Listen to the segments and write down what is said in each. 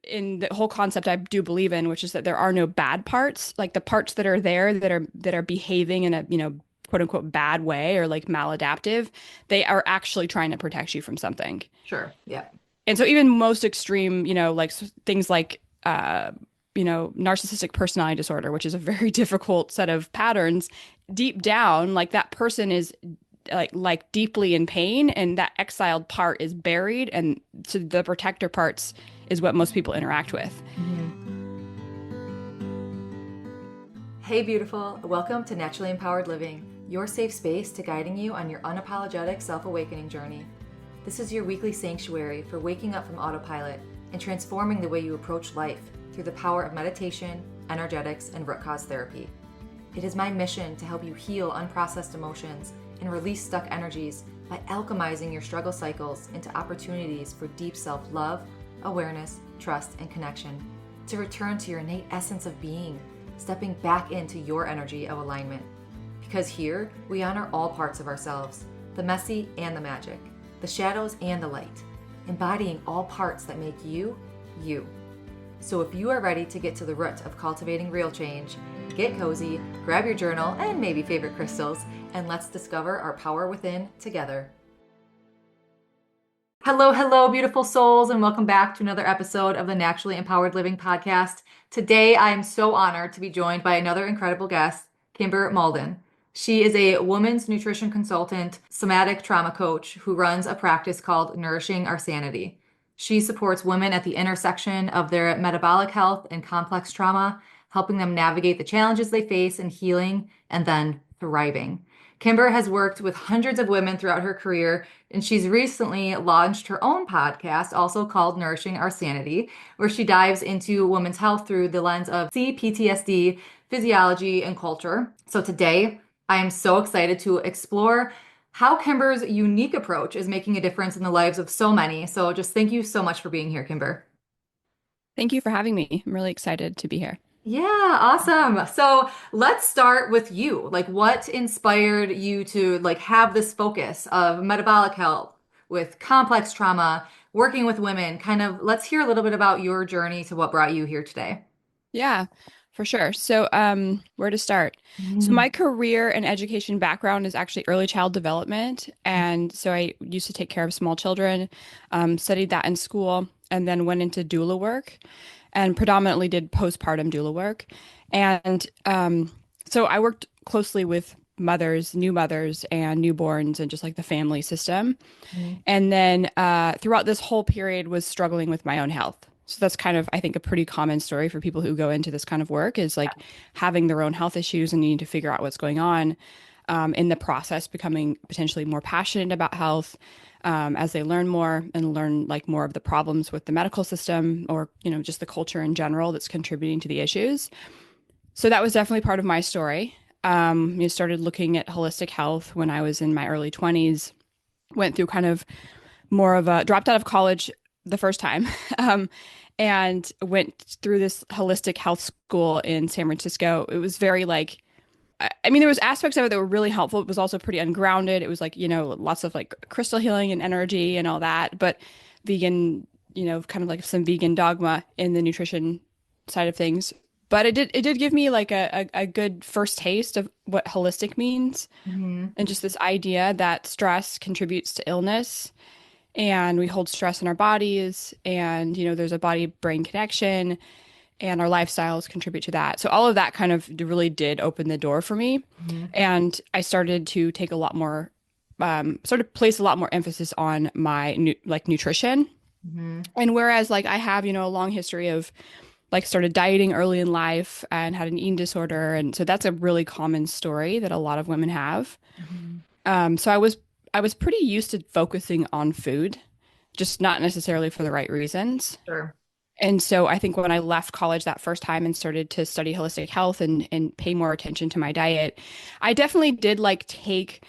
in the whole concept I do believe in, which is that there are no bad parts, like the parts that are there that are behaving in a, quote unquote bad way or like maladaptive, they are actually trying to protect you from something. Sure. Yeah. And so even most extreme, like things like narcissistic personality disorder, which is a very difficult set of patterns, deep down, like that person is like deeply in pain, and that exiled part is buried, and so the protector parts is what most people interact with. Mhm. Hey, beautiful. Welcome to Naturally Empowered Living, your safe space to guiding you on your unapologetic self-awakening journey. This is your weekly sanctuary for waking up from autopilot and transforming the way you approach life through the power of meditation, energetics, and root cause therapy. It is my mission to help you heal unprocessed emotions and release stuck energies by alchemizing your struggle cycles into opportunities for deep self-love, awareness, trust, and connection, to return to your innate essence of being, stepping back into your energy of alignment. Because here, we honor all parts of ourselves, the messy and the magic, the shadows and the light, embodying all parts that make you, you. So if you are ready to get to the root of cultivating real change, get cozy, grab your journal and maybe favorite crystals, and let's discover our power within together. Hello, hello, beautiful souls, and welcome back to another episode of the Naturally Empowered Living podcast. Today, I am so honored to be joined by another incredible guest, Kymber Maulden. She is a women's nutrition consultant, somatic trauma coach who runs a practice called Nourishing Our Sanity. She supports women at the intersection of their metabolic health and complex trauma, helping them navigate the challenges they face in healing and then thriving. Kymber has worked with hundreds of women throughout her career, and she's recently launched her own podcast, also called Nourishing Our Sanity, where she dives into women's health through the lens of C-PTSD, physiology, and culture. So today, I am so excited to explore how Kymber's unique approach is making a difference in the lives of so many. So just thank you so much for being here, Kymber. Thank you for having me. I'm really excited to be here. Yeah, awesome. So let's start with you. Like, what inspired you to have this focus of metabolic health with complex trauma, working with women? Kind of, let's hear a little bit about your journey to what brought you here today. Yeah, for sure. So, where to start? So, Mm, my career and education background is actually early child development. And so I used to take care of small children, studied that in school, and then went into doula work and predominantly did postpartum doula work. And so I worked closely with mothers, new mothers, and newborns, and just like the family system. mm, And then throughout this whole period was struggling with my own health. So that's kind of, I think, a pretty common story for people who go into this kind of work is like having their own health issues and needing to figure out what's going on. In the process, becoming potentially more passionate about health as they learn more and learn like more of the problems with the medical system or, just the culture in general that's contributing to the issues. So that was definitely part of my story. Started looking at holistic health when I was in my early 20s, went through kind of more of a dropped out of college the first time and went through this holistic health school in San Francisco. It was very like, I mean, there was aspects of it that were really helpful. It was also pretty ungrounded. It was like, lots of like crystal healing and energy and all that, but vegan, kind of like some vegan dogma in the nutrition side of things. But it did give me like a good first taste of what holistic means mhm. and just this idea that stress contributes to illness and we hold stress in our bodies and there's a body brain connection and our lifestyles contribute to that. So all of that kind of really did open the door for me, Mhm. and I started to take a lot more sort of place a lot more emphasis on my nutrition. Mhm. And whereas like I have a long history of like started dieting early in life and had an eating disorder, and so that's a really common story that a lot of women have. Mhm. So I was pretty used to focusing on food, just not necessarily for the right reasons. Sure. And so I think when I left college that first time and started to study holistic health and pay more attention to my diet, I definitely did like take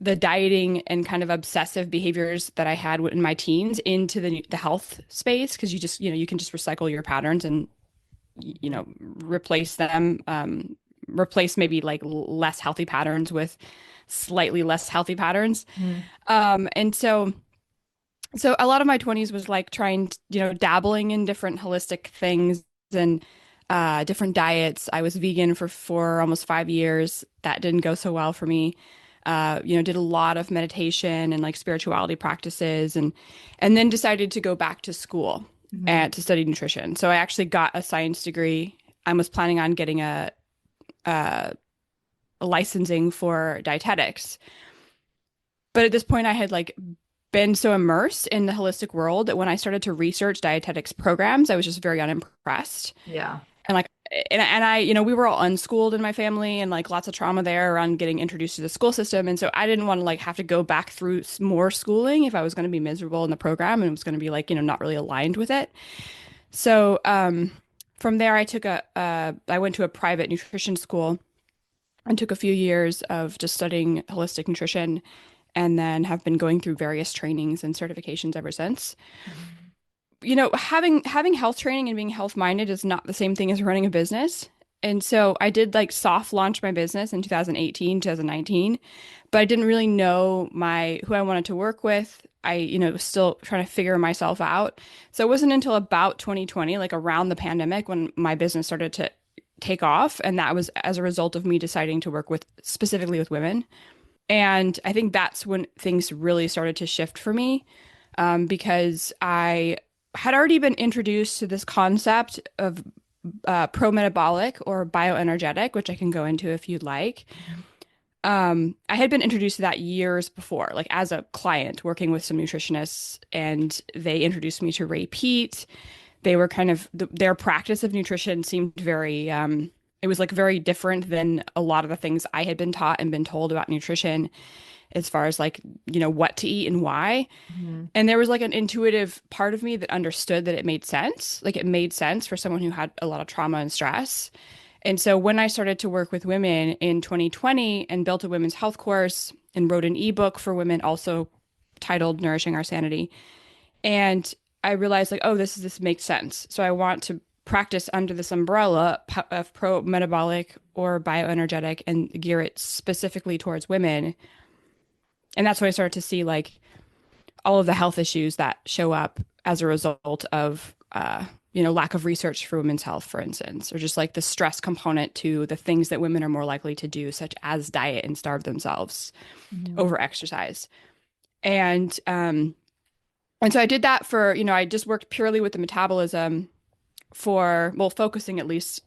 the dieting and kind of obsessive behaviors that I had in my teens into the health space because you just, you can just recycle your patterns and replace them, replace maybe like less healthy patterns with slightly less healthy patterns. Mhm. And so So a lot of my 20s was like trying to, dabbling in different holistic things and different diets. I was vegan for almost 5 years. That didn't go so well for me. Did a lot of meditation and like spirituality practices and then decided to go back to school Hmm. and to study nutrition. So I actually got a science degree. I was planning on getting a licensing for dietetics. But at this point, I had like been so immersed in the holistic world that when I started to research dietetics programs, I was just very unimpressed. Yeah. And like, and I, we were all unschooled in my family and like lots of trauma there around getting introduced to the school system. And so I didn't want to like have to go back through more schooling if I was going to be miserable in the program and it was going to be like, not really aligned with it. So, from there, I went to a private nutrition school and took a few years of just studying holistic nutrition and then have been going through various trainings and certifications ever since. Mhm. Having health training and being health minded is not the same thing as running a business. And so I did like soft launch my business in 2018, 2019, but I didn't really know my who I wanted to work with. I, was still trying to figure myself out. So it wasn't until about 2020, like around the pandemic, when my business started to take off. And that was as a result of me deciding to work with specifically with women. And I think that's when things really started to shift for me, because I had already been introduced to this concept of pro-metabolic or bioenergetic, which I can go into if you'd like. I had been introduced to that years before, like as a client working with some nutritionists, and they introduced me to Ray Peat. They were kind of their practice of nutrition seemed very, it was like very different than a lot of the things I had been taught and been told about nutrition as far as like, what to eat and why. Mhm. And there was like an intuitive part of me that understood that it made sense. Like it made sense for someone who had a lot of trauma and stress. And so when I started to work with women in 2020 and built a women's health course and wrote an ebook for women also titled Nourishing Our Sanity, and I realized like, oh, this makes sense. So I want to practice under this umbrella of pro metabolic or bioenergetic and gear it specifically towards women. And that's when I started to see like all of the health issues that show up as a result of lack of research for women's health, for instance, or just like the stress component to the things that women are more likely to do, such as diet and starve themselves Mhm. over exercise. And so I did that for, I just worked purely with the metabolism for, well, focusing at least,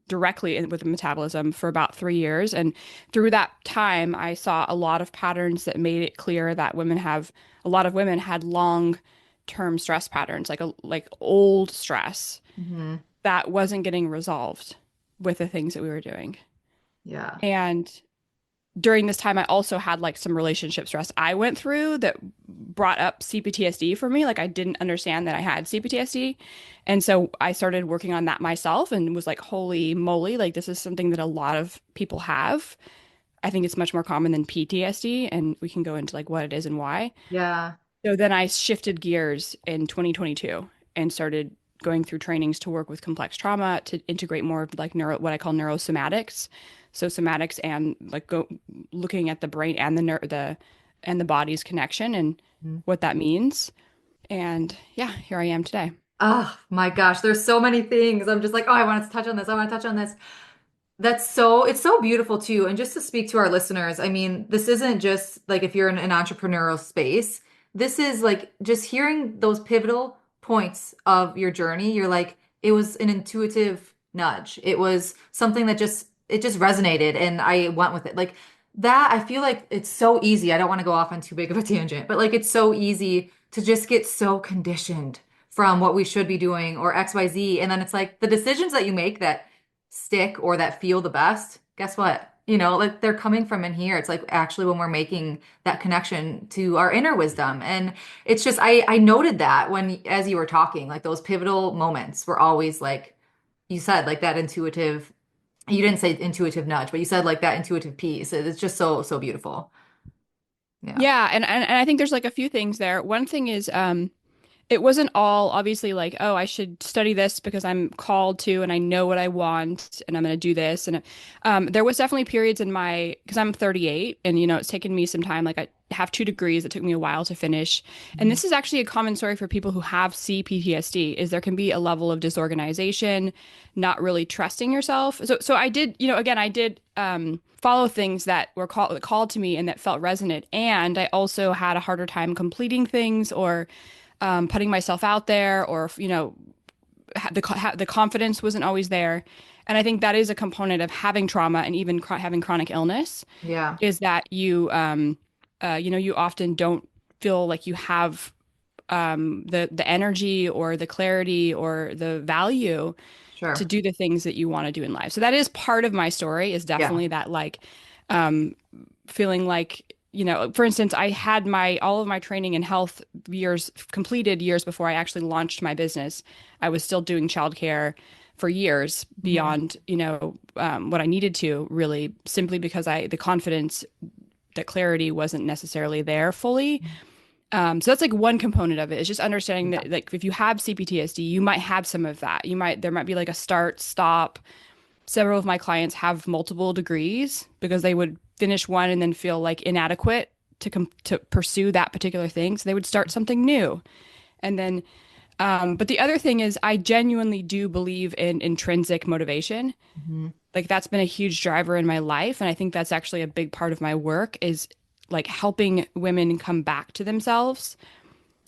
directly with the metabolism for about 3 years. And through that time, I saw a lot of patterns that made it clear that a lot of women had long-term stress patterns, like old stress Mhm. that wasn't getting resolved with the things that we were doing. Yeah. And during this time, I also had like some relationship stress I went through that brought up C-PTSD for me. Like I didn't understand that I had C-PTSD. And so I started working on that myself and was like, holy moly, like this is something that a lot of people have. I think it's much more common than PTSD, and we can go into like what it is and why. Yeah. So then I shifted gears in 2022 and started going through trainings to work with complex trauma to integrate more of like what I call neurosomatics. So somatics and like go looking at the brain and the body's connection and Mhm. what that means. And yeah, here I am today. Oh my gosh, there's so many things. I'm just like, oh, I want to touch on this. I want to touch on this. It's so beautiful too. And just to speak to our listeners, I mean, this isn't just like if you're in an entrepreneurial space, this is like just hearing those pivotal points of your journey. You're like, it was an intuitive nudge. It was something that it just resonated and I went with it. Like that, I feel like it's so easy. I don't want to go off on too big of a tangent, but like it's so easy to just get so conditioned from what we should be doing or XYZ. And then it's like the decisions that you make that stick or that feel the best, guess what? You know, like they're coming from in here. It's like actually when we're making that connection to our inner wisdom. And it's just I noted that when as you were talking, like those pivotal moments were always like you said, like that intuitive, you didn't say intuitive nudge, but you said like that intuitive piece. It's just so beautiful. Yeah. Yeah, and I think there's like a few things there. One thing is it wasn't all obviously like, oh, I should study this because I'm called to and I know what I want and I'm going to do this. And there was definitely periods in because I'm 38 and, it's taken me some time. Like have 2 degrees. It took me a while to finish. And Mhm. this is actually a common story for people who have C-PTSD, is there can be a level of disorganization, not really trusting yourself. So I did, again, I did follow things that were called to me and that felt resonant. And I also had a harder time completing things or putting myself out there, or the confidence wasn't always there. And I think that is a component of having trauma and even having chronic illness, Yeah, is that you often don't feel like you have the energy or the clarity or the value to sure. do the things that you want to do in life. So that is part of my story, is Yeah. definitely that, like, um, feeling like, for instance, I had my all of my training in health years completed years before I actually launched my business. I was still doing childcare for years Mhm. beyond, what I needed to, really, simply because the confidence, that clarity wasn't necessarily there fully. So that's like one component of it, is just understanding Yeah. that, like, if you have CPTSD, you might have some of that. There might be like a start, stop. Several of my clients have multiple degrees because they would finish one and then feel like inadequate to pursue that particular thing. So they would start something new. And then, but the other thing is, I genuinely do believe in intrinsic motivation. Mhm. Like, that's been a huge driver in my life. And I think that's actually a big part of my work, is like helping women come back to themselves,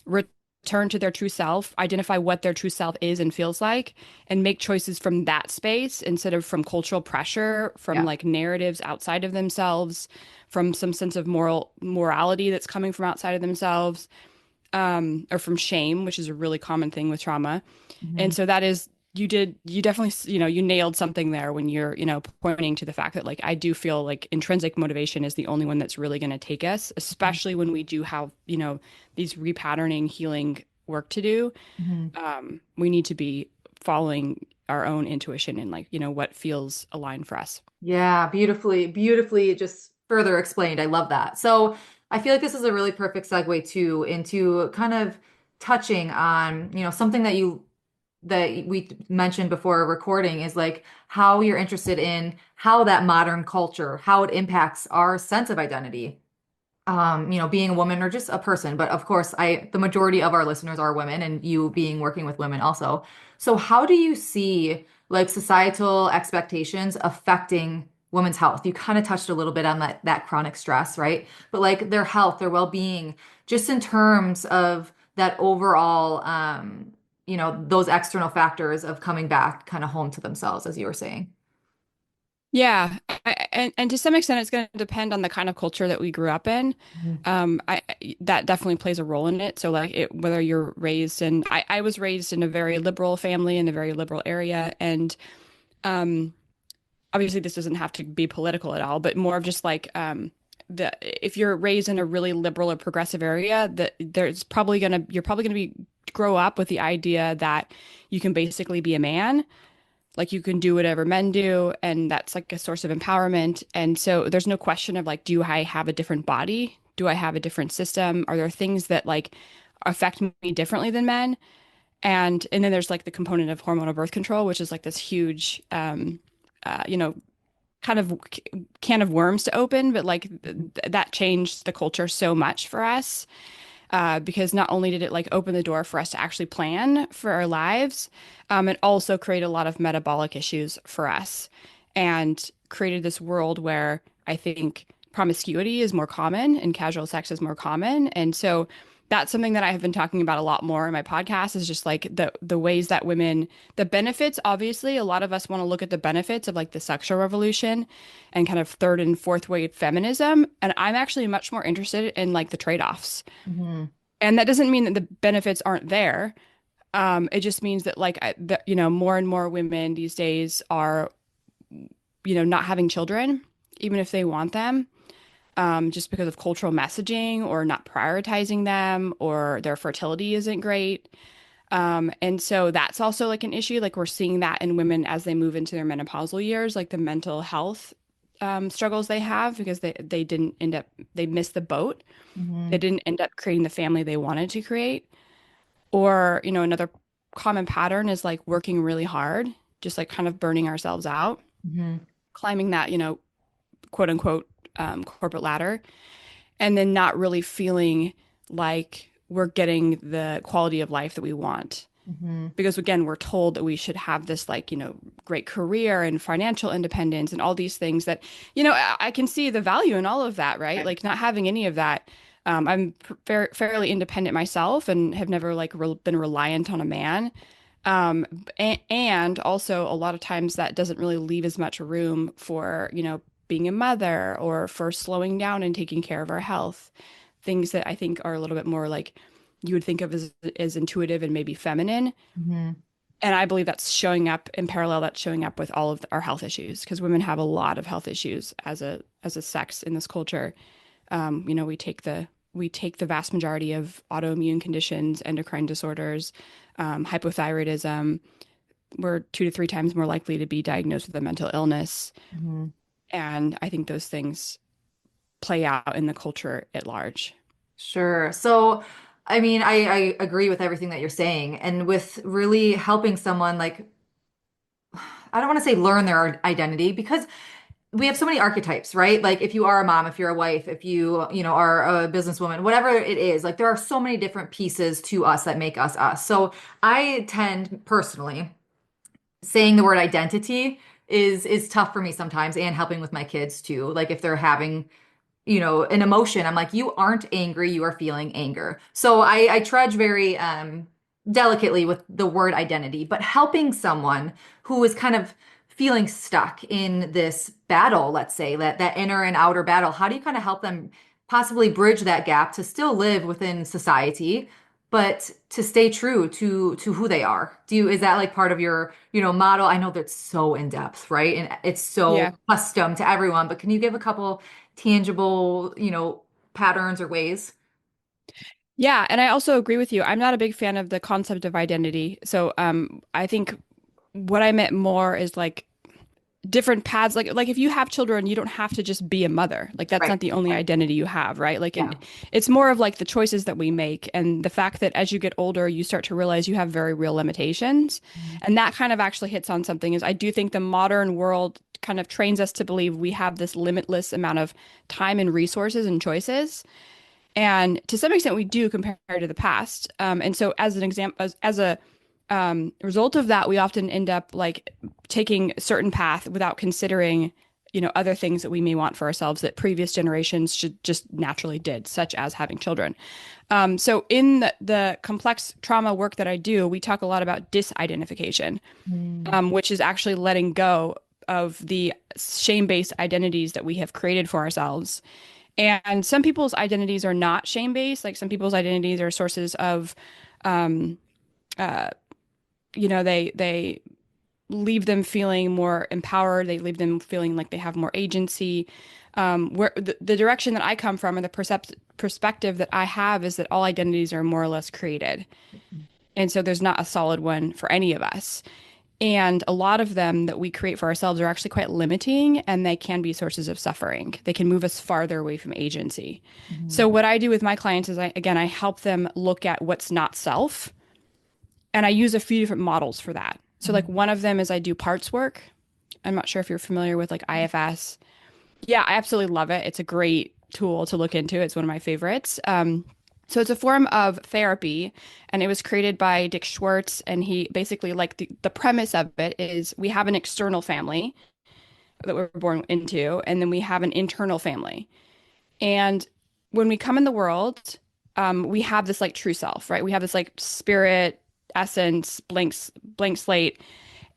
return to their true self, identify what their true self is and feels like, and make choices from that space instead of from cultural pressure, from Yeah. like narratives outside of themselves, from some sense of morality that's coming from outside of themselves, or from shame, which is a really common thing with trauma. And Mhm. so that is, you definitely, you nailed something there when you're, pointing to the fact that, like, I do feel like intrinsic motivation is the only one that's really going to take us, especially when we do have, these repatterning, healing work to do. Mhm. We need to be following our own intuition and, like, what feels aligned for us. Yeah, beautifully, beautifully just further explained. I love that. So I feel like this is a really perfect segue too into kind of touching on, something that we mentioned before recording is like how you're interested in how that modern culture, how it impacts our sense of identity. Being a woman or just a person, but of course, the majority of our listeners are women and you being working with women also. So how do you see like societal expectations affecting women's health? You kind of touched a little bit on that chronic stress, right? But like their health, their well-being, just in terms of that overall those external factors of coming back kind of home to themselves, as you were saying. Yeah, and to some extent, it's going to depend on the kind of culture that we grew up in. Mhm. That definitely plays a role in it. So, like, whether you're raised in, I was raised in a very liberal family in a very liberal area, and um, obviously this doesn't have to be political at all, but more of just like, if you're raised in a really liberal or progressive area, that you're probably gonna be grow up with the idea that you can basically be a man, like you can do whatever men do, and that's like a source of empowerment. And so there's no question of, like, do I have a different body? Do I have a different system? Are there things that, like, affect me differently than men? And then there's like the component of hormonal birth control, which is like this huge, uh, you know, kind of can of worms to open, but like that changed the culture so much for us, because not only did it like open the door for us to actually plan for our lives, it also created a lot of metabolic issues for us, and created this world where I think promiscuity is more common and casual sex is more common. And so that's something that I have been talking about a lot more in my podcast, is just like the ways that women, the benefits, obviously a lot of us want to look at the benefits of like the sexual revolution and kind of third and fourth wave feminism, and I'm actually much more interested in like the trade-offs. Mhm. And that doesn't mean that the benefits aren't there. It just means that, like, more and more women these days are, not having children, even if they want them, just because of cultural messaging, or not prioritizing them, or their fertility isn't great. And so that's also like an issue. Like, we're seeing that in women as they move into their menopausal years, like the mental health struggles they have, because they didn't end up, they missed the boat. They Mhm. didn't end up creating the family they wanted to create. Or, another common pattern is like working really hard, just like kind of burning ourselves out, Mhm. climbing that, quote unquote, corporate ladder. and then not really feeling like we're getting the quality of life that we want. Hmm. Because again, we're told that we should have this like, great career and financial independence and all these things that, I can see the value in all of that, right? Right. Like not having any of that. I'm fairly independent myself and have never like been reliant on a man. And also a lot of times that doesn't really leave as much room for, being a mother or for slowing down and taking care of our health. Things that I think are a little bit more like you would think of as intuitive and maybe feminine. Hmm. And I believe that's showing up in parallel, that's showing up with all of our health issues because women have a lot of health issues as a sex in this culture. We take the vast majority of autoimmune conditions, endocrine disorders, hypothyroidism. We're 2 to 3 times more likely to be diagnosed with a mental illness. Hmm. And I think those things play out in the culture at large. Sure. So, I mean, I agree with everything that you're saying. And with really helping someone, like, I don't want to say learn their identity because we have so many archetypes, right? Like if you are a mom, if you're a wife, if you are a businesswoman, whatever it is, like there are so many different pieces to us that make us us. So I tend personally saying the word identity is tough for me sometimes and helping with my kids too. Like if they're having an emotion. I'm like, you aren't angry, you are feeling anger. So I trudge very delicately with the word identity, but helping someone who is kind of feeling stuck in this battle, let's say, that inner and outer battle, how do you kind of help them possibly bridge that gap to still live within society? But to stay true to who they are. Is that like part of your, model? I know that's so in depth, right? And it's so Yeah. custom to everyone, but can you give a couple tangible, patterns or ways? Yeah, and I also agree with you. I'm not a big fan of the concept of identity. So, I think what I meant more is like different paths. Like if you have children, you don't have to just be a mother. Like that's Right. not the only identity you have, right? Like, and Yeah. it's more of like the choices that we make and the fact that as you get older, you start to realize you have very real limitations. And that kind of actually hits on something is I do think the modern world kind of trains us to believe we have this limitless amount of time and resources and choices. And to some extent, we do compared to the past. And so, as an example, as a result of that, we often end up like taking a certain path without considering, other things that we may want for ourselves that previous generations should just naturally did, such as having children. So, in the complex trauma work that I do, we talk a lot about disidentification, Mm. which is actually letting go of the shame-based identities that we have created for ourselves and some people's identities are not shame-based. Like some people's identities are sources of, um, uh, they leave them feeling more empowered. They leave them feeling like they have more agency. Where the direction that I come from and the perspective that I have is that all identities are more or less created. And so there's not a solid one for any of us. And a lot of them that we create for ourselves are actually quite limiting and they can be sources of suffering. They can move us farther away from agency. So, Mhm. what I do with my clients is I help them look at what's not self. And I use a few different models for that. So, like, Mhm. one of them is I do parts work. I'm not sure if you're familiar with like IFS. Yeah, I absolutely love it. It's a great tool to look into. It's one of my favorites. So it's a form of therapy, and it was created by Dick Schwartz. And he basically, like, the premise of it is we have an external family that we're born into, and then we have an internal family. And when we come in the world, we have this like true self, right? We have this like spirit, essence, blank slate,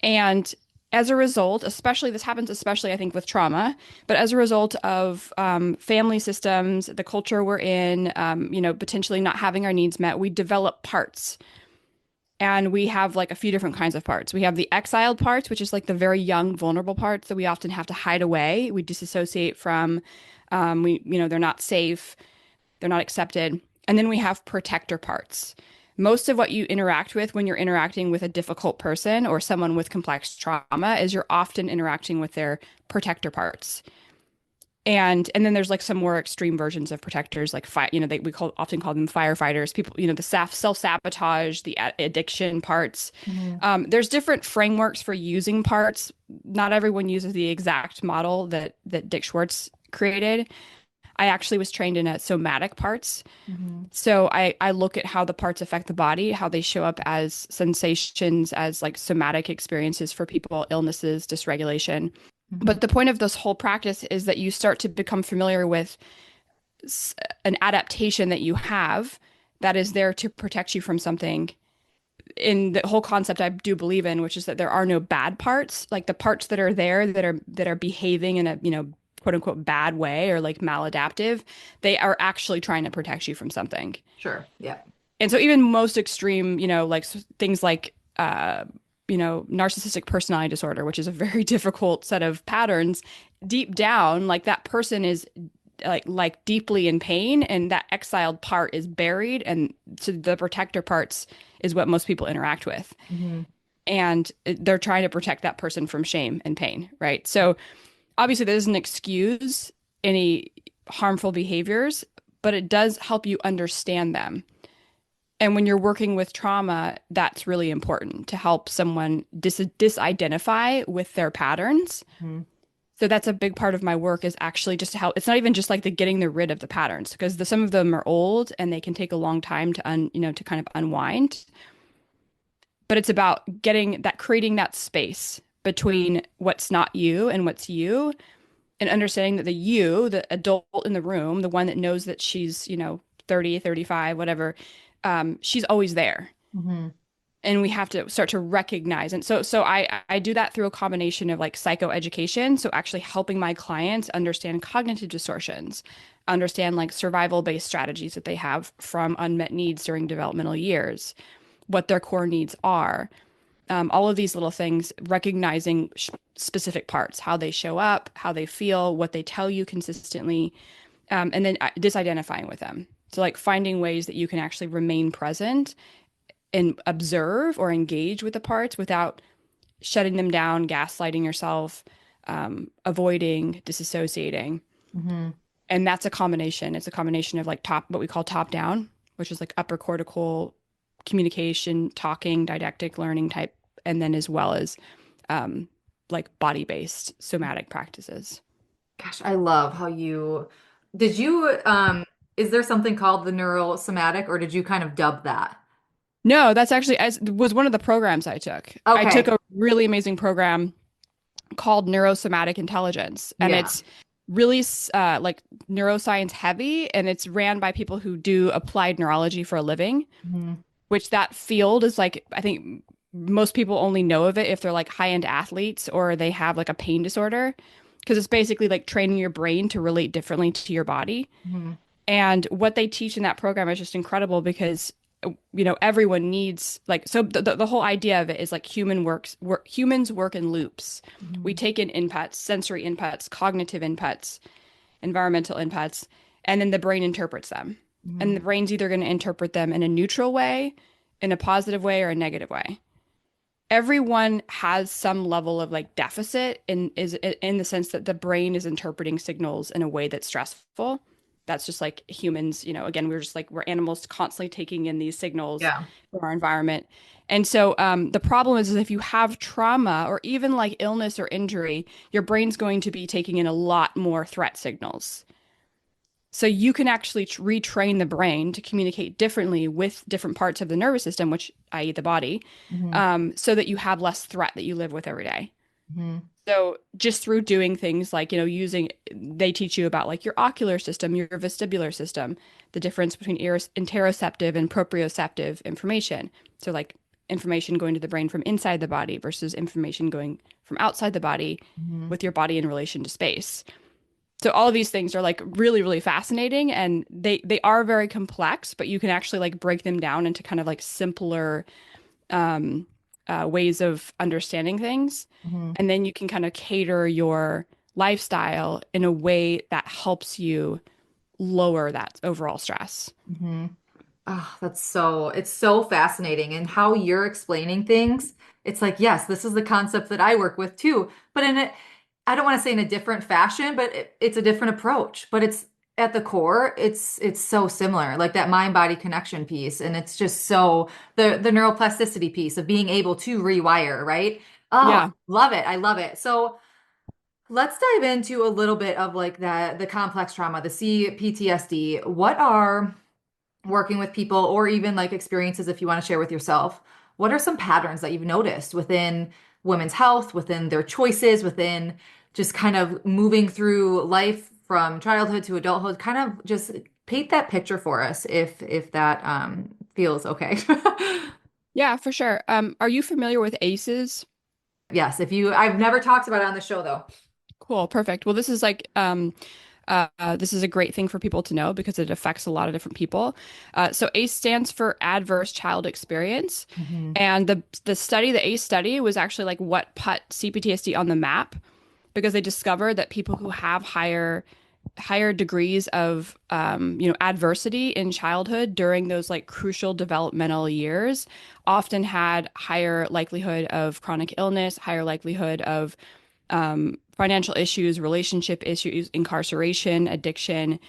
and as a result, especially this happens, especially I think with trauma, but as a result of family systems, the culture we're in, potentially not having our needs met, we develop parts. And we have like a few different kinds of parts. We have the exiled parts, which is like the very young, vulnerable parts that we often have to hide away. We disassociate from, they're not safe, they're not accepted. And then we have protector parts. Most of what you interact with when you're interacting with a difficult person or someone with complex trauma is you're often interacting with their protector parts. And then there's like some more extreme versions of protectors, like often call them firefighters. People, the self-sabotage, the addiction parts. Mhm. There's different frameworks for using parts. Not everyone uses the exact model that Dick Schwartz created. I actually was trained in somatic parts. Hmm. So I look at how the parts affect the body, how they show up as sensations, as like somatic experiences for people, illnesses, dysregulation. Hmm. But the point of this whole practice is that you start to become familiar with an adaptation that you have that is there to protect you from something. In the whole concept I do believe in, which is that there are no bad parts, like the parts that are there that are behaving in a, quote unquote bad way or like maladaptive, they are actually trying to protect you from something. Sure. Yeah. And so even most extreme, like things like narcissistic personality disorder, which is a very difficult set of patterns, deep down, like that person is like deeply in pain and that exiled part is buried, and so the protector parts is what most people interact with. Hmm. And they're trying to protect that person from shame and pain, right? So obviously that doesn't excuse any harmful behaviors, but it does help you understand them. And when you're working with trauma, that's really important to help someone disidentify with their patterns. Hmm. So that's a big part of my work is actually just to help. It's not even just like the getting the rid of the patterns because some of them are old and they can take a long time to to kind of unwind. But it's about creating that space between what's not you and what's you, and understanding that the adult in the room, the one that knows that she's, 30, 35, whatever, she's always there. Hmm. And we have to start to recognize. And so I do that through a combination of like psychoeducation, so actually helping my clients understand cognitive distortions, understand like survival-based strategies that they have from unmet needs during developmental years, what their core needs are. All of these little things, recognizing specific parts, how they show up, how they feel, what they tell you consistently, and then disidentifying with them. So, like finding ways that you can actually remain present and observe or engage with the parts without shutting them down, gaslighting yourself, avoiding, disassociating. Hmm. And that's a combination. It's a combination of like what we call top down, which is like upper cortical communication, talking, didactic learning type, and then as well as um, like body based somatic practices. Gosh, I love how did you is there something called the neurosomatic or did you kind of dub that? No, that's actually as was one of the programs I took. I took Okay. a really amazing program called neurosomatic intelligence, and Yeah. it's really like neuroscience heavy, and it's ran by people who do applied neurology for a living, Hmm. which that field is like, I think most people only know of it if they're like high-end athletes or they have like a pain disorder, because it's basically like training your brain to relate differently to your body. Hmm. And what they teach in that program is just incredible because everyone needs like, so the whole idea of it is like humans work in loops. We Hmm. take in inputs, sensory inputs, cognitive inputs, environmental inputs, and then the brain interprets them. And Hmm. the brain's either going to interpret them in a neutral way, in a positive way, or a negative way. Everyone has some level of like deficit in the sense that the brain is interpreting signals in a way that's stressful. That's just like humans, again, we're animals constantly taking in these signals Yeah. from our environment. And so the problem is if you have trauma or even like illness or injury, your brain's going to be taking in a lot more threat signals. So you can actually retrain the brain to communicate differently with different parts of the nervous system, which i.e. the body, Hmm. so that you have less threat that you live with every day. Hmm. So just through doing things like, they teach you about like your ocular system, your vestibular system, the difference between interoceptive and proprioceptive information. So like information going to the brain from inside the body versus information going from outside the body Hmm. with your body in relation to space. So all of these things are like really, really fascinating, and they are very complex, but you can actually like break them down into kind of like simpler um, ways of understanding things. Hmm. And then you can kind of cater your lifestyle in a way that helps you lower that overall stress. Hmm. Oh, it's so fascinating. And how you're explaining things, it's like, yes, this is the concept that I work with too. But I don't want to say in a different fashion, but it's a different approach. But it's at the core, it's so similar, like that mind-body connection piece. And it's just so the neuroplasticity piece of being able to rewire, right? Oh, Yeah. love it. I love it. So Let's dive into a little bit of like the complex trauma, the C-PTSD. What are working with people or even like experiences if you want to share with yourself? What are some patterns that you've noticed within women's health, within their choices, within just kind of moving through life from childhood to adulthood? Kind of just paint that picture for us if that feels okay. Yeah, for sure. Are you familiar with ACEs? Yes, if you I've never talked about it on the show though. Cool, perfect. Well, this is this is a great thing for people to know because it affects a lot of different people. So ACE stands for Adverse Child Experience, Hmm. and the ACE study was actually like what put CPTSD on the map because they discovered that people who have higher degrees of adversity in childhood during those like crucial developmental years often had higher likelihood of chronic illness, higher likelihood of financial issues, relationship issues, incarceration, addiction,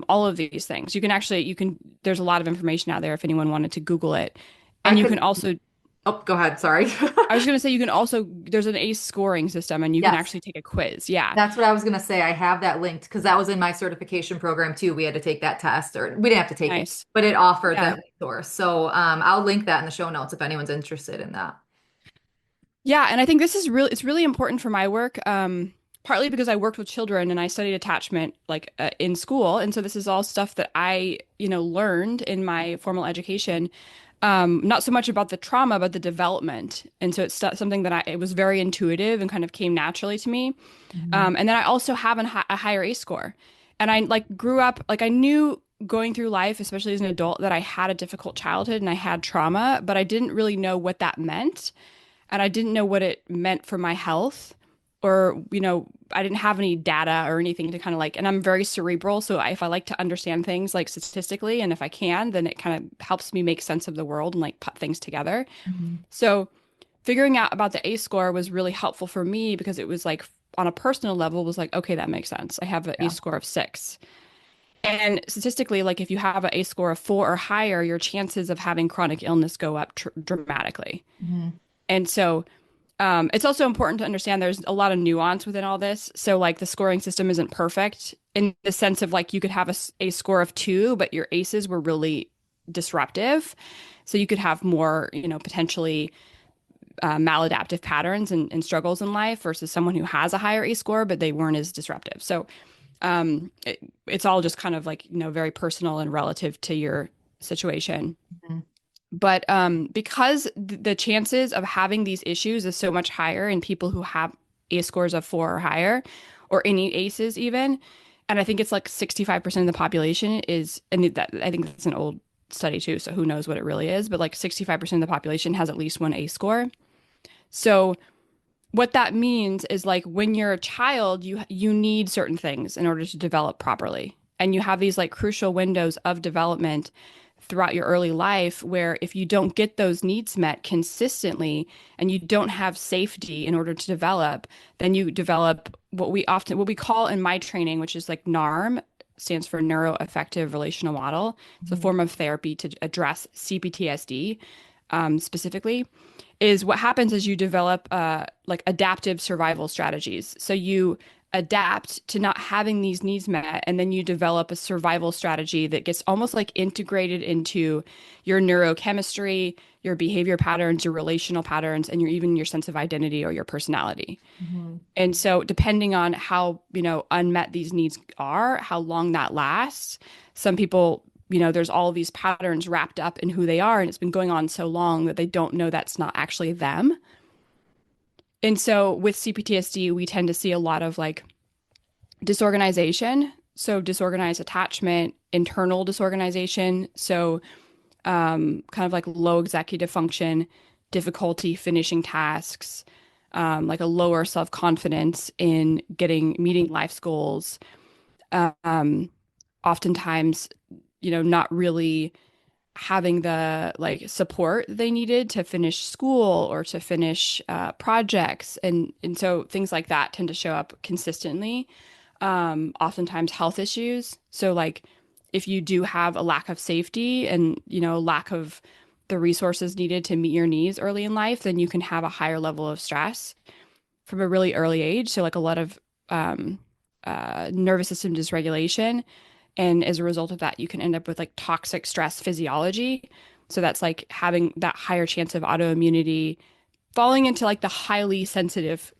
all of these things. There's a lot of information out there if anyone wanted to Google it. I And you can could, also, oh, go ahead, sorry. I was going to say, there's an ACE scoring system and you can Yes. actually take a quiz. Yeah. That's what I was going to say. I have that linked because that was in my certification program too. We had to take that test, or we didn't have to take it, Nice. but it offered Yeah. that resource. So I'll link that in the show notes if anyone's interested in that. Yeah, and I think it's really important for my work, partly because I worked with children and I studied attachment like in school. And so this is all stuff that learned in my formal education. Not so much about the trauma, but the development. And so something that it was very intuitive and kind of came naturally to me. Mhm. And then I also have a higher ACE score. And I like grew up, like I knew going through life, especially as an adult, that I had a difficult childhood and I had trauma, but I didn't really know what that meant and I didn't know what it meant for my health or I didn't have any data or anything to kind of like and I'm very cerebral so if I like to understand things like statistically and if I can then it kind of helps me make sense of the world and like put things together. Mhm. So figuring out about the ACE score was really helpful for me because it was like on a personal level was like okay that makes sense. I have an Yeah. ACE score of 6. And statistically, like if you have an ACE score of 4 or higher, your chances of having chronic illness go up dramatically. Mhm. And so it's also important to understand there's a lot of nuance within all this. So, like, the scoring system isn't perfect in the sense of like you could have a score of 2, but your ACEs were really disruptive. So, you could have more, potentially maladaptive patterns and struggles in life versus someone who has a higher ACE score, but they weren't as disruptive. So, it's all just kind of like, very personal and relative to your situation. Mhm. But because the chances of having these issues is so much higher in people who have ACE scores of 4 or higher, or any ACEs even, and I think it's like 65% of the population is, and I think that's an old study too, so who knows what it really is, but like 65% of the population has at least one ACE score. So what that means is like when you're a child, you need certain things in order to develop properly. And you have these like crucial windows of development throughout your early life where if you don't get those needs met consistently and you don't have safety in order to develop, then you develop what we call in my training, which is like NARM, stands for neuroaffective relational model. It's a Mhm. form of therapy to address CPTSD specifically is what happens is you develop like adaptive survival strategies. So you adapt to not having these needs met, and then you develop a survival strategy that gets almost like integrated into your neurochemistry, your behavior patterns, your relational patterns, and even your sense of identity or your personality. Mhm. And so depending on how, unmet these needs are, how long that lasts, some people, there's all of these patterns wrapped up in who they are, and it's been going on so long that they don't know that's not actually them. And so with CPTSD, we tend to see a lot of like disorganization. So disorganized attachment, internal disorganization. So kind of like low executive function, difficulty finishing tasks, like a lower self-confidence in meeting life's goals. Um, Oftentimes, not really having the like support they needed to finish school or to finish projects, and so things like that tend to show up consistently. Oftentimes health issues. So like if you do have a lack of safety and, lack of the resources needed to meet your needs early in life, then you can have a higher level of stress from a really early age. So like a lot of um, nervous system dysregulation. And as a result of that, you can end up with like toxic stress physiology. So that's like having that higher chance of autoimmunity, falling into like the highly sensitive,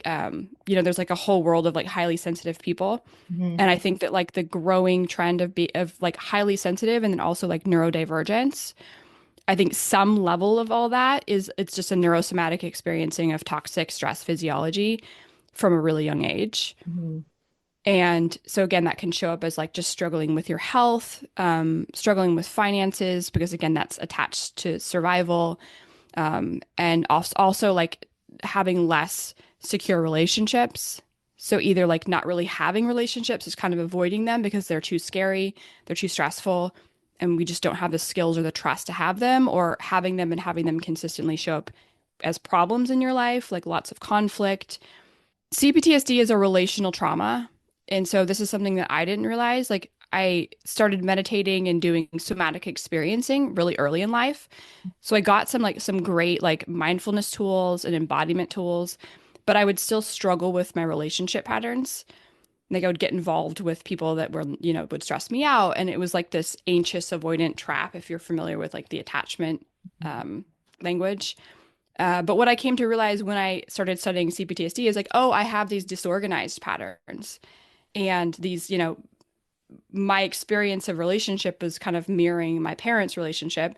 there's like a whole world of like highly sensitive people. Hmm. And I think that like the growing trend of like highly sensitive and then also like neurodivergence, I think some level of all that is it's just a neurosomatic experiencing of toxic stress physiology from a really young age. Hmm. And so again, that can show up as like just struggling with your health, struggling with finances, because again, that's attached to survival, and also like having less secure relationships. So either like not really having relationships is kind of avoiding them because they're too scary, they're too stressful, and we just don't have the skills or the trust to have them, or having them and having them consistently show up as problems in your life, like lots of conflict. C-PTSD is a relational trauma. And so this is something that I didn't realize. Like I started meditating and doing somatic experiencing really early in life. So I got some great like mindfulness tools and embodiment tools, but I would still struggle with my relationship patterns. Like I would get involved with people that were, would stress me out. And it was like this anxious avoidant trap, if you're familiar with like the attachment language. But what I came to realize when I started studying CPTSD is like, oh, I have these disorganized patterns. And these, my experience of relationship is kind of mirroring my parents' relationship,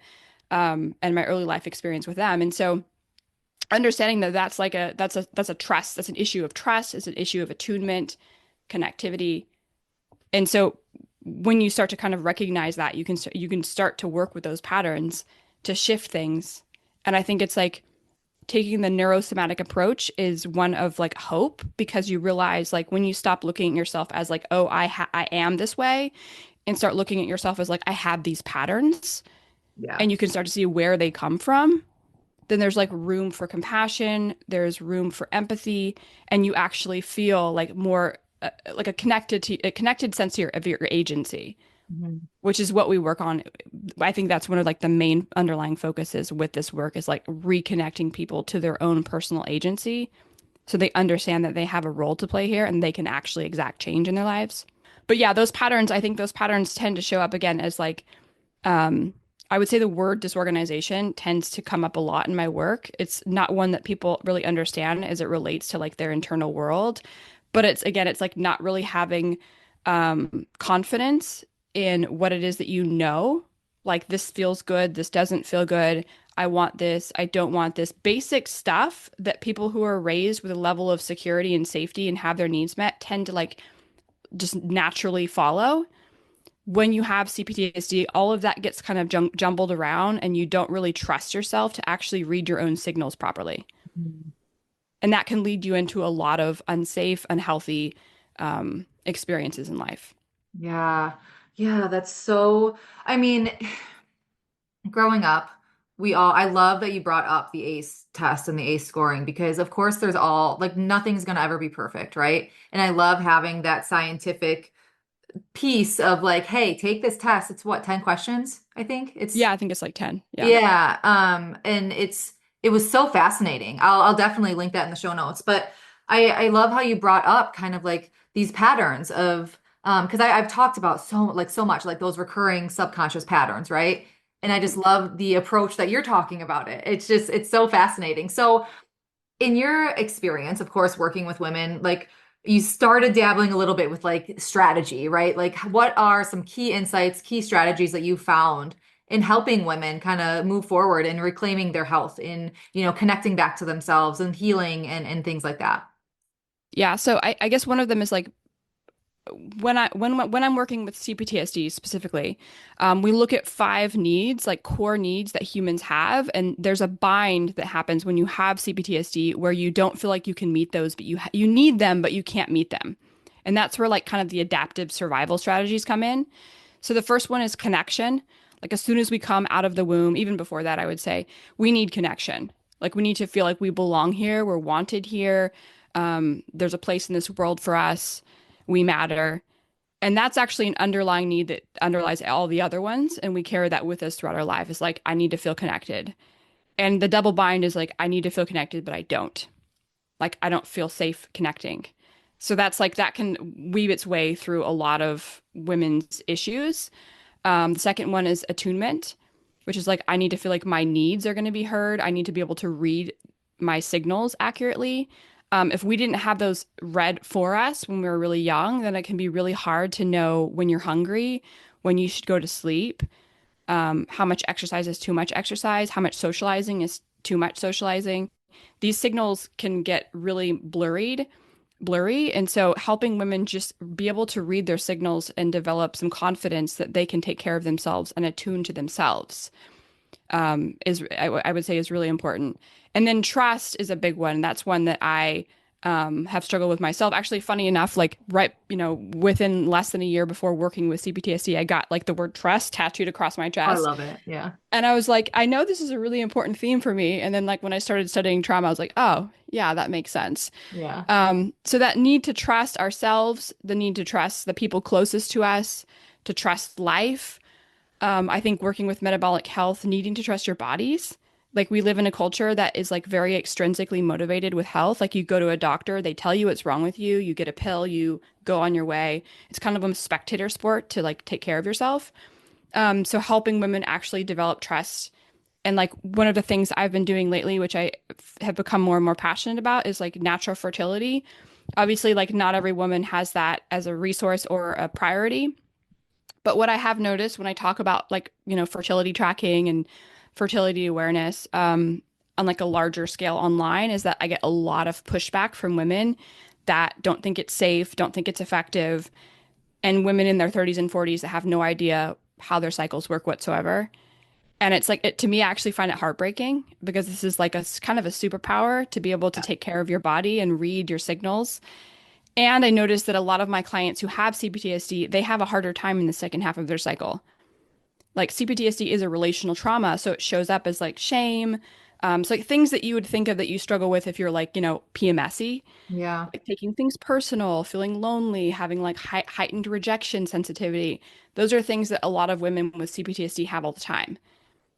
and my early life experience with them. And so understanding that that's a trust, that's an issue of trust, it's an issue of attunement, connectivity. And so when you start to kind of recognize that, you can start to work with those patterns to shift things. And I think it's like taking the neurosomatic approach is one of like hope, because you realize like when you stop looking at yourself as like, oh, I am this way, and start looking at yourself as like I have these patterns, Yeah. and you can start to see where they come from, then there's like room for compassion, there's room for empathy, and you actually feel like more like a connected sense of your agency, Hmm. which is what we work on. I think that's one of like the main underlying focuses with this work is like reconnecting people to their own personal agency so they understand that they have a role to play here and they can actually exact change in their lives. But yeah, I think those patterns tend to show up again as like um I would say the word disorganization tends to come up a lot in my work. It's not one that people really understand as it relates to like their internal world, but it's like not really having confidence in what it is that you know. Like this feels good, this doesn't feel good. I want this, I don't want this. Basic stuff that people who are raised with a level of security and safety and have their needs met tend to like just naturally follow. When you have CPTSD, all of that gets kind of jumbled around and you don't really trust yourself to actually read your own signals properly. And that can lead you into a lot of unsafe, unhealthy experiences in life. Yeah. Yeah, that's so, I mean, growing up, I love that you brought up the ACE test and the ACE scoring because, of course, there's all like nothing's going to ever be perfect, right? And I love having that scientific piece of like, hey, take this test. It's what, 10 questions, I think? Yeah, I think it's like 10. Yeah. Yeah, and it was so fascinating. I'll definitely link that in the show notes. But I love how you brought up kind of like these patterns of because I've talked about so much like those recurring subconscious patterns, right? And I just love the approach that you're talking about it. It's so fascinating. So in your experience, of course, working with women, like you started dabbling a little bit with like strategy, right? Like what are some key insights, key strategies that you found in helping women kind of move forward and reclaiming their health in, connecting back to themselves and healing and things like that? Yeah. So I guess one of them is like when I'm working with CPTSD specifically, we look at five needs, like core needs that humans have, and there's a bind that happens when you have CPTSD where you don't feel like you can meet those, but you need them, but you can't meet them, and that's where like kind of the adaptive survival strategies come in. So the first one is connection. Like as soon as we come out of the womb, even before that, I would say we need connection. Like we need to feel like we belong here, we're wanted here. There's a place in this world for us. We matter. And that's actually an underlying need that underlies all the other ones. And we carry that with us throughout our life. It's like, I need to feel connected. And the double bind is like, I need to feel connected, but I don't. Like, I don't feel safe connecting. So that's like that can weave its way through a lot of women's issues. The second one is attunement, which is like I need to feel like my needs are going to be heard. I need to be able to read my signals accurately. If we didn't have those read for us when we were really young, then it can be really hard to know when you're hungry, when you should go to sleep, how much exercise is too much exercise, how much socializing is too much socializing. These signals can get really blurry. And so helping women just be able to read their signals and develop some confidence that they can take care of themselves and attune to themselves I would say is really important. And then trust is a big one. That's one that I have struggled with myself. Actually, funny enough, like right, within less than a year before working with C-PTSD, I got like the word trust tattooed across my I chest. love it. Yeah. And I was like, I know this is a really important theme for me. And then like when I started studying trauma, I was like, oh, yeah, that makes sense. Yeah. So that need to trust ourselves, the need to trust the people closest to us, to trust life. I think working with metabolic health, needing to trust your bodies. Like we live in a culture that is like very extrinsically motivated with health. Like you go to a doctor, they tell you what's wrong with you, you get a pill, you go on your way. It's kind of a spectator sport to like take care of yourself. So helping women actually develop trust. And like one of the things I've been doing lately, which have become more and more passionate about, is like natural fertility. Obviously, like not every woman has that as a resource or a priority. But what I have noticed when I talk about like, fertility tracking and fertility awareness, on like a larger scale online is that I get a lot of pushback from women that don't think it's safe, don't think it's effective, and women in their 30s and 40s that have no idea how their cycles work whatsoever. And it's like to me, I actually find it heartbreaking because this is like a kind of a superpower to be able to take care of your body and read your signals. And I noticed that a lot of my clients who have CPTSD, they have a harder time in the second half of their cycle. Like CPTSD is a relational trauma, so it shows up as like shame. So like things that you would think of that you struggle with if you're like, PMSy, Yeah. like taking things personal, feeling lonely, having like heightened rejection sensitivity. Those are things that a lot of women with CPTSD have all the time.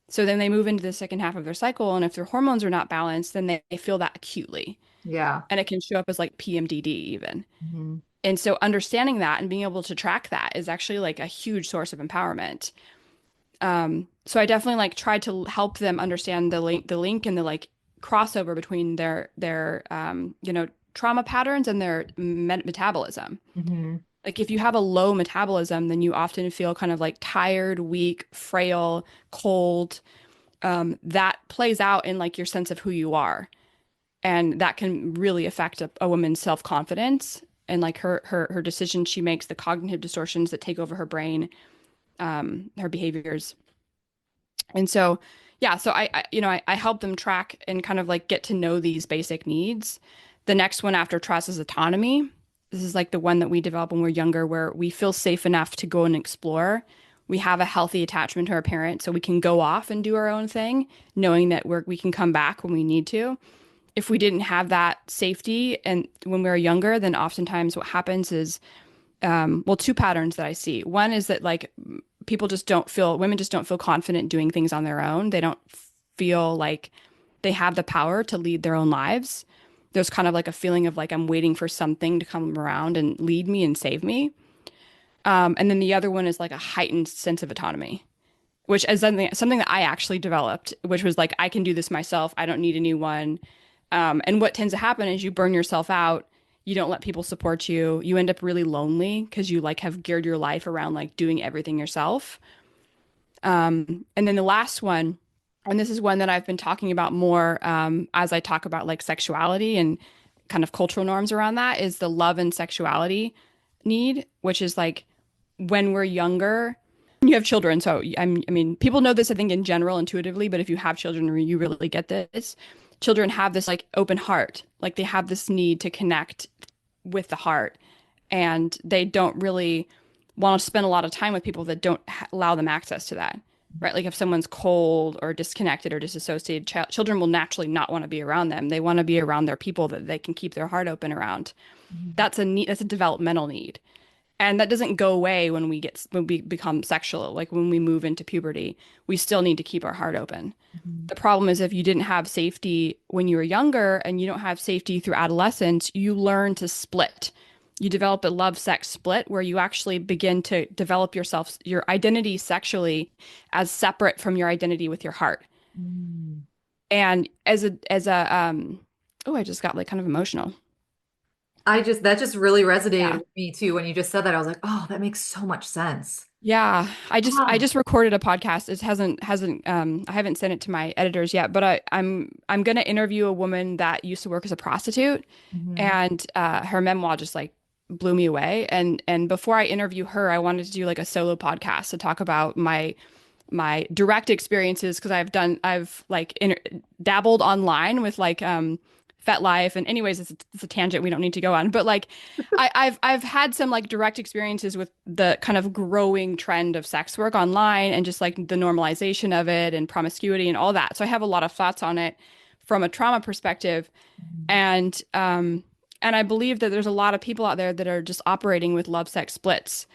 So then they move into the second half of their cycle, and if their hormones are not balanced, then they feel that acutely. Yeah. And it can show up as like PMDD even. Hmm. And so understanding that and being able to track that is actually like a huge source of empowerment. So I definitely like tried to help them understand the link and the like crossover between their trauma patterns and their metabolism. Hmm. Like if you have a low metabolism, then you often feel kind of like tired, weak, frail, cold. That plays out in like your sense of who you are. And that can really affect a woman's self-confidence and like her decisions she makes, the cognitive distortions that take over her brain, her behaviors. And so, yeah, so I help them track and kind of like get to know these basic needs. The next one after trust is autonomy. This is like the one that we develop when we're younger, where we feel safe enough to go and explore. We have a healthy attachment to our parents, so we can go off and do our own thing, knowing that we can come back when we need to. If we didn't have that safety and when we were younger, then oftentimes what happens is, well, two patterns that I see. One is that like women just don't feel confident doing things on their own. They don't feel like they have the power to lead their own lives. There's kind of like a feeling of like I'm waiting for something to come around and lead me and save me. And then the other one is like a heightened sense of autonomy, which is something that I actually developed, which was like I can do this myself. I don't need anyone. And what tends to happen is you burn yourself out. You don't let people support you. You end up really lonely because you like have geared your life around like doing everything yourself. And then the last one, and this is one that I've been talking about more as I talk about like sexuality and kind of cultural norms around that, is the love and sexuality need, which is like when we're younger, you have children. So I mean, people know this, I think, in general, intuitively, but if you have children, you really get this. Children have this like open heart, like they have this need to connect with the heart, and they don't really want to spend a lot of time with people that don't allow them access to that. Right? Like if someone's cold or disconnected or disassociated, children will naturally not want to be around them. They want to be around their people that they can keep their heart open around. That's a need, that's a developmental need. And that doesn't go away when we become sexual, like when we move into puberty. We still need to keep our heart open. Hmm. The problem is if you didn't have safety when you were younger and you don't have safety through adolescence, you learn to split. you develop a love sex split where you actually begin to develop yourself, your identity sexually as separate from your identity with your heart. Mm. And oh, I just got like kind of emotional. That just really resonated Yeah. with me too. When you just said that, I was like, oh, that makes so much sense. Yeah, I Ah. just recorded a podcast. It hasn't I haven't sent it to my editors yet, but I'm gonna interview a woman that used to work as a prostitute, Mhm. and her memoir just like blew me away. And before I interview her, I wanted to do like a solo podcast to talk about my direct experiences because I've like dabbled online with like FetLife, and anyways it's a tangent we don't need to go on, but like I've had some like direct experiences with the kind of growing trend of sex work online and just like the normalization of it and promiscuity and all that, so I have a lot of thoughts on it from a trauma perspective. And I believe that there's a lot of people out there that are just operating with love sex splits.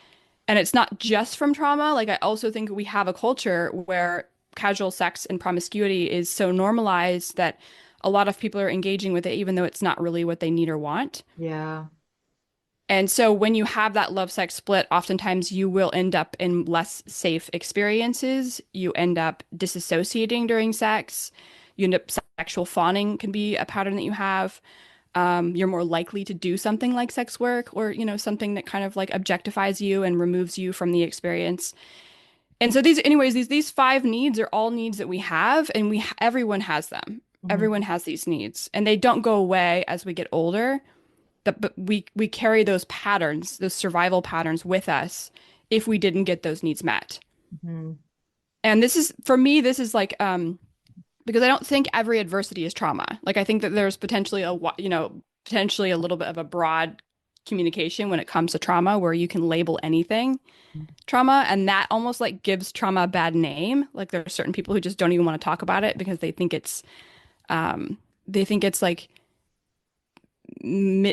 And it's not just from trauma. Like, I also think we have a culture where casual sex and promiscuity is so normalized that a lot of people are engaging with it, even though it's not really what they need or want. Yeah. And so when you have that love sex split, oftentimes you will end up in less safe experiences. You end up disassociating during sex. You end up sexual fawning can be a pattern that you have. You're more likely to do something like sex work or, something that kind of like objectifies you and removes you from the experience. And so these five needs are all needs that we have, and everyone has them. Mhm. Everyone has these needs, and they don't go away as we get older. But we carry those patterns, those survival patterns with us if we didn't get those needs met. Mhm. And this is for me, this is like because I don't think every adversity is trauma. Like, I think that there's potentially potentially a little bit of a broad communication when it comes to trauma where you can label anything trauma, and that almost like gives trauma a bad name. Like, there are certain people who just don't even want to talk about it because they think it's like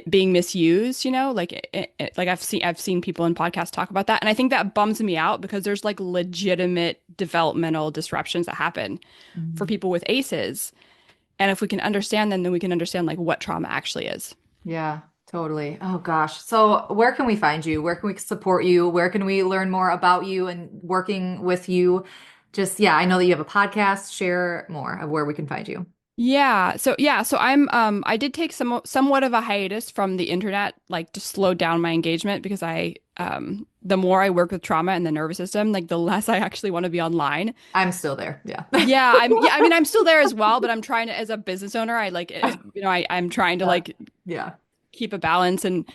being misused, like like I've seen people in podcasts talk about that, and I think that bums me out because there's like legitimate developmental disruptions that happen for Mhm. people with ACEs. And if we can understand them, then we can understand like what trauma actually is. Yeah, totally. Oh gosh. So where can we find you? Where can we support you? Where can we learn more about you and working with you? Just, yeah, I know that you have a podcast. Share more of where we can find you. So I did take somewhat of a hiatus from the internet, like to slow down my engagement because the more I work with trauma and the nervous system, like the less I actually want to be online. I'm still there. Yeah. I mean I'm still there as well, but I'm trying to, as a business owner, I like as I'm trying to Yeah. like Yeah. keep a balance. And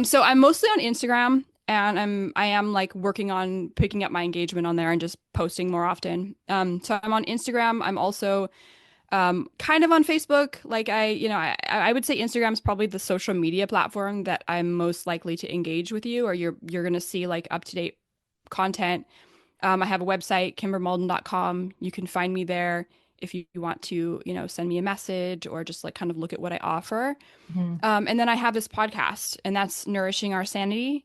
so I'm mostly on Instagram, and I am like working on picking up my engagement on there and just posting more often. So I'm on Instagram. I'm also kind of on Facebook. Like, I would say Instagram is probably the social media platform that I'm most likely to engage with you, or you're gonna see like up to date content. I have a website, kymbermaulden.com. You can find me there if you want to, send me a message or just like kind of look at what I offer. Mhm. And then I have this podcast, and that's Nourishing Our Sanity.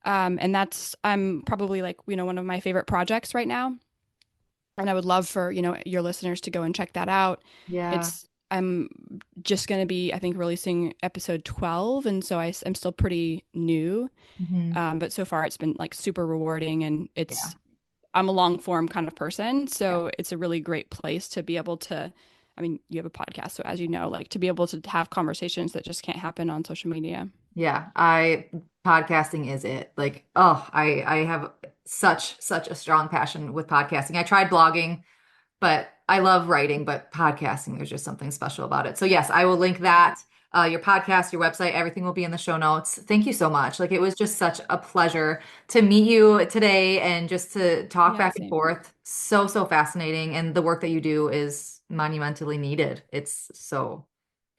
And that's I'm probably like, one of my favorite projects right now. And I would love for, your listeners to go and check that out. Yeah. I'm just going to be, I think, releasing episode 12. And so I'm still pretty new. Mhm. But so far it's been like super rewarding, and Yeah. I'm a long form kind of person. Yeah. So it's a really great place to be able to, I mean, you have a podcast. So as you know, like to be able to have conversations that just can't happen on social media. Yeah, I podcasting is it. Like, oh, I have such a strong passion with podcasting. I tried blogging, but I love writing, but podcasting, there's just something special about it. So yes, I will link that, your podcast, your website, everything will be in the show notes. Thank you so much. Like, it was just such a pleasure to meet you today and just to talk Yeah, back and same. forth. So fascinating. And the work that you do is monumentally needed. It's so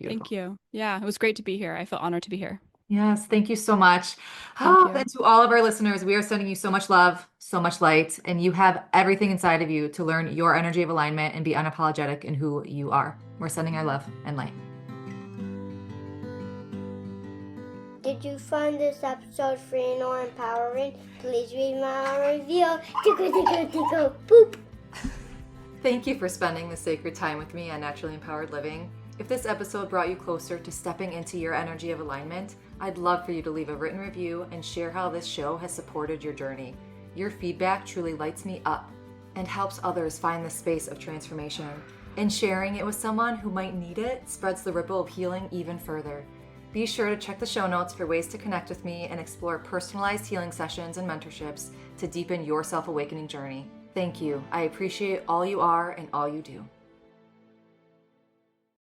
Thank beautiful. you. Yeah, it was great to be here. I feel honored to be here. Yes, thank you so much. Thank Oh, you. and to all of our listeners, we are sending you so much love, so much light, and you have everything inside of you to learn your energy of alignment and be unapologetic in who you are. We're sending our love and light. Did you find this episode freeing or empowering? Please read my review. Tickle, tickle, tickle, boop. Thank you for spending this sacred time with me on Naturally Empowered Living. If this episode brought you closer to stepping into your energy of alignment, I'd love for you to leave a written review and share how this show has supported your journey. Your feedback truly lights me up and helps others find the space of transformation. And sharing it with someone who might need it spreads the ripple of healing even further. Be sure to check the show notes for ways to connect with me and explore personalized healing sessions and mentorships to deepen your self-awakening journey. Thank you. I appreciate all you are and all you do.